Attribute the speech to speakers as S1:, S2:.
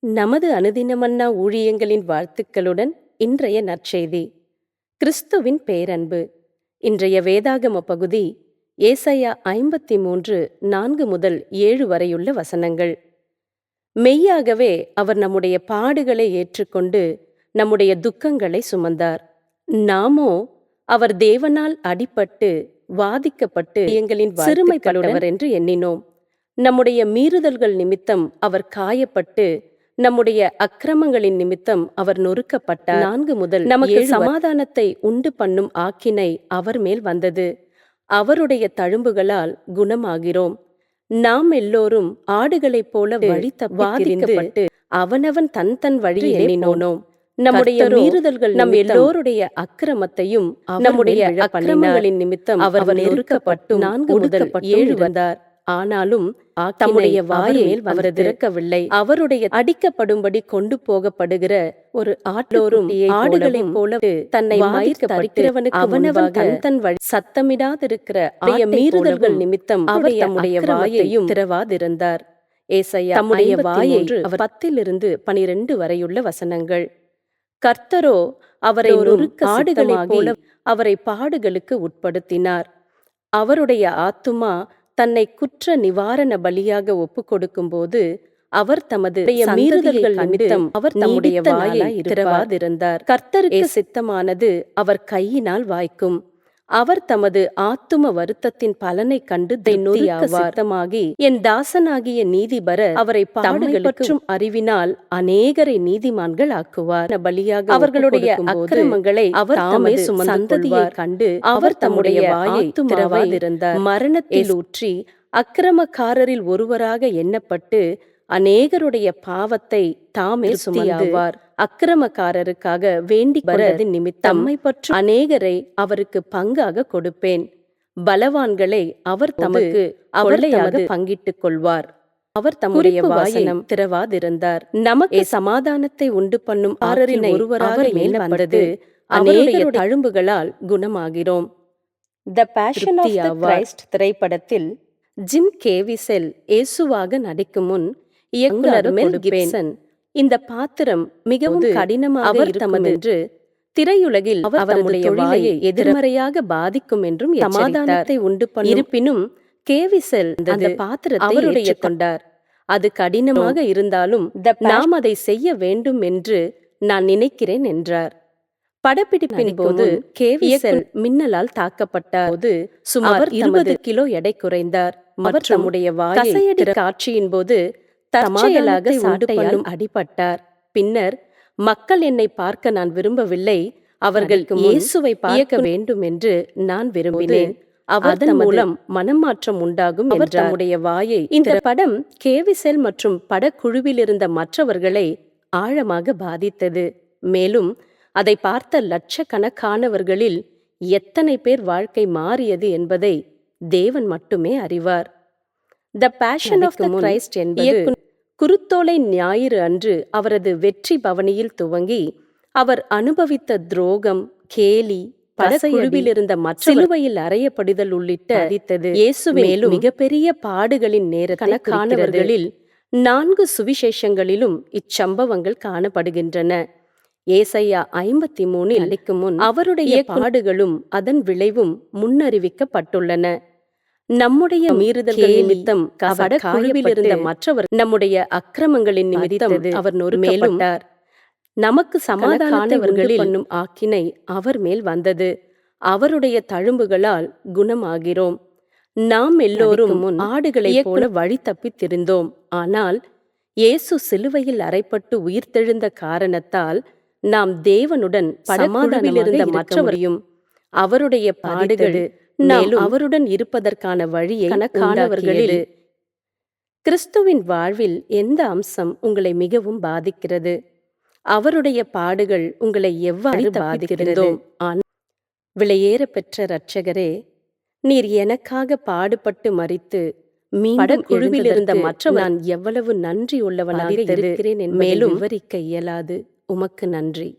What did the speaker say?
S1: நமது அனுதினமன்னா ஊழியங்களின் வாழ்த்துக்களுடன் இன்றைய நற்செய்தி. கிறிஸ்துவின் பேரன்பு. இன்றைய வேதாகம பகுதி ஏசாயா 53:4 முதல் 7 வரையுள்ள வசனங்கள். மெய்யாகவே அவர் நம்முடைய பாடுகளை ஏற்றுக்கொண்டு நம்முடைய துக்கங்களை சுமந்தார். நாமோ அவர் தேவனால் அடிபட்டு வாதிக்கப்பட்டு எங்களின் சிறுமைப்பட்டவர் என்று எண்ணினோம். நம்முடைய மீறுதல்கள் நிமித்தம் அவர் காயப்பட்டு நம்முடைய அக்கிரமங்களின் நிமித்தம் அவர் நொறுக்கப்பட்டார். 4 முதல் நமக்கு சமாதானத்தை உண்டு பண்ணும் ஆக்கினை அவர் மேல் வந்தது. அவருடைய தழும்புகளால் குணமாகிறோம். நாம் எல்லோரும் ஆடுகளைப் போல வழி தப்பித்து அவனவன் தன் வழியை எண்ணினோம். நம்முடைய மீறுதல்கள் நம் எல்லோருடைய அக்கிரமத்தையும் நம்முடைய அக்கிரமங்களின் நிமித்தம் அவர் நொறுக்கப்பட்டு 4 முதல் 7 வந்தார். ஆனாலும் தம்முடைய வாயை அவர் திறக்கவில்லை. அவருடைய அடிக்கப்படும்படி கொண்டு போகப்படுகிற ஒரு ஆட்டோரும் ஆடுகளைப் போல தன்னை தரிக்கிறவனுக்கு அவனவன் தன் வழி சத்தமிடாதிருக்கிற மீறுதல்கள் நிமித்தம் அவர் தம்முடைய வாயையும் திறவாதிருந்தார். ஏசாயா தம்முடைய வாயை அவர் 10-12 வரையுள்ள வசனங்கள். கர்த்தரோ அவரை ஆடுகளைப் போல அவரை பாடுகளுக்கு உட்படுத்தினார். அவருடைய ஆத்துமா தன்னை குற்ற நிவாரண பலியாக ஒப்பு கொடுக்கும் போது அவர் தமது மீறுதல்கள் நிமித்தம் அவர் தம்முடைய வாயை திறவாதிருந்தார். கர்த்தருக்கு சித்தமானது அவர் கையினால் வாய்க்கும். அவர் தமது ஆத்தும வருத்தத்தின் பலனை கண்டு சித்தமாகி என் தாசனாகிய நீதிபரர் அவரை பாடுகளுக்கும் அறிவினால் அநேகரை நீதிமான்கள் ஆக்குவார். பலியாக அவர்களுடைய அக்கிரமங்களை அவர் தம்மை சந்ததியை கண்டு அவர் தம்முடைய வாயை திறவாதிருந்தார். மரணத்தில் ஊற்றி அக்கிரமக்காரரில் ஒருவராக எண்ணப்பட்டு அநேகருடைய பாவத்தை தாமே சுமந்துவார். அக்கிரமக்காரருக்காக வேண்டி வரதின் நிமித்தம் தம்மை பற்றி அநேகரை அவருக்கு பங்காக கொடுப்பேன். பலவான்களை அவர் தமக்கு அவளையாக பங்கிட்டுக் கொள்வார். அவர் தம்முடைய வாசனம் திறவாதிருந்தார். நமக்கு சமாதானத்தை உண்டு பண்ணும் ஆரரில் ஒருவராக எண்ணப்பட்டது. அநேக தழும்புகளால் குணமாகிறோம். The passion of the Christ திரைப்படத்தில் ஜிம் கேவிசெல் இயேசுவாக நடிக்கும் முன் இயக்குனர் மெல் கிப்சன் இந்த பாத்திரம் மிகவும் கடினமாக இருக்கும் என்று திரையுலகில் அவருடைய வாயை எதிர்மறையாக பாதிக்கும் என்றும் சமாதானத்தை உண்டு பண்ண இருப்பினும் கேவிசெல் அந்த பாத்திரத்தை அவருடைய கொண்டார். அது கடினமாக இருந்தாலும் நாம் அதை செய்ய வேண்டும் என்று நான் நினைக்கிறேன் என்றார். படப்பிடிப்பின் போது கேவிசெல் மின்னலால் தாக்கப்பட்டார் போது சுமார் 20 கிலோ எடை குறைந்தார். அவர் தம்முடைய வாயை காட்சியின் போது தற்செயலாக சாட்டையால் அடிபட்டார். பின்னர் மக்கள் என்னை பார்க்க நான் விரும்பவில்லை, அவர்கள் இயேசுவை பார்க்க வேண்டும் என்று நான் விரும்பினேன். அதன் மூலம் மனமாற்றம் உண்டாகும் அவர் தம்முடைய வாயை. இந்த படம் கேவிசெல் மற்றும் படக்குழுவில் இருந்த மற்றவர்களை ஆழமாக பாதித்தது. மேலும் அதை பார்த்த லட்சக்கணக்கானவர்களில் எத்தனை பேர் வாழ்க்கை மாறியது என்பதை தேவன் மட்டுமே அறிவார். The passion of the Christ என்பது குருத்தோலை ஞாயிறு அன்று அவரது வெற்றி பவனியில் துவங்கி அவர் அனுபவித்த துரோகம், கேலி, படக்குழுவில் இருந்த மற்ற சிலுவையில் அறையப்படுதல் உள்ளிட்ட இயேசு மேலும் மிகப்பெரிய பாடுகளின் நேரத்தை காணவர்களில் 4 சுவிசேஷங்களிலும் இச்சம்பவங்கள் காணப்படுகின்றன. ஏசாயா 53 அளிக்கும் முன் அவருடைய பாடுகளும் அதன் விளைவும் முன்னறிவிக்கப்பட்டுள்ளன. நம்முடைய மீறுதல்கள் நிமித்தம் படக்குழுவில் இருந்த மற்றவர் நம்முடைய அக்கிரமங்களின் நிமித்தம் அவர் நொறுக்கப்பட்டார். நமக்கு சமாதானவர்களில் பண்ணும் ஆக்கினை அவர் மேல் வந்தது. அவருடைய தழும்புகளால் குணமாகிறோம். நாம் எல்லோரும் ஆடுகளைப் போல வழி தப்பி திரிந்தோம். ஆனால் இயேசு சிலுவையில் அறைப்பட்டு உயிர்த்தெழுந்த காரணத்தால் நாம் தேவனுடன் படக்குழுவில் இருந்த மற்றவரையும் அவருடைய பாடுகள் நாம் அவருடன் இருப்பதற்கான வழியை காணவர்களில் கிறிஸ்துவின் வாழ்வில் எந்த அம்சம் உங்களை மிகவும் பாதிக்கிறது? அவருடைய பாடுகள் உங்களை எவ்வாறு பாதிக்கிறதோ? விலையேற பெற்ற இரட்சகரே, நீர் எனக்காக பாடுபட்டு மரித்து படக்குழுவில் இருந்த மற்றவர் நான் எவ்வளவு நன்றி உள்ளவனாக இருக்கிறேன் மேலும் விவரிக்க இயலாது. உமக்கு நன்றி.